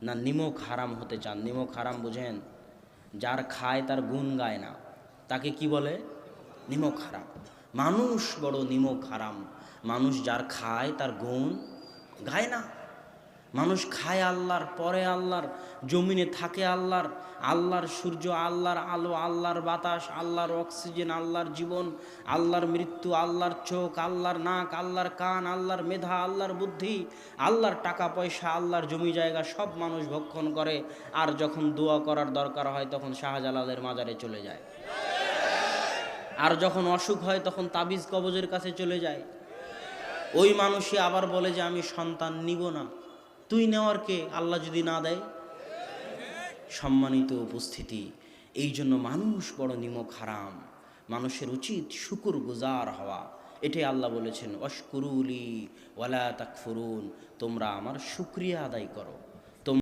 না নিমক হারাম হতে চান? নিমক হারাম বুঝেন? যার খায় তার গুণ গায় না, তাকে কি বলে? নিমক হারাম। মানুষ বড় নিমক হারাম। মানুষ যার খায় তার গুণ গায় না। মানুষ খায় আল্লাহর, পরে আল্লাহর, জমিনে থাকে আল্লাহর, আল্লাহর সূর্য, আল্লাহর আলো, আল্লাহর বাতাস, আল্লাহর অক্সিজেন, আল্লাহর জীবন, আল্লাহর মৃত্যু, আল্লাহর চোখ, আল্লাহর নাক, আল্লাহর কান, আল্লাহর মেধা, আল্লাহর বুদ্ধি, আল্লাহর টাকা পয়সা, আল্লাহর জমি জায়গা সব মানুষ ভক্ষণ করে। আর যখন দোয়া করার দরকার হয় তখন শাহজালালের মাজারে চলে যায়। আর যখন অসুখ হয় তখন তাবিজ কবজের কাছে চলে যায়। ওই মানুষই আবার বলে যে আমি সন্তান নিব না। তুই নেওয়ার কে, আল্লাহ যদি না দেয়? সম্মানিত উপস্থিতি, এই জন্য মানুষ বড় নিমক হারাম। মানুষের উচিত শুকুর গুজার হওয়া। এটাই আল্লাহ বলেছেন, অশকুরুলি ওয়ালা তাকফুরুন, তোমরা আমার শুকরিয়া আদায় করো।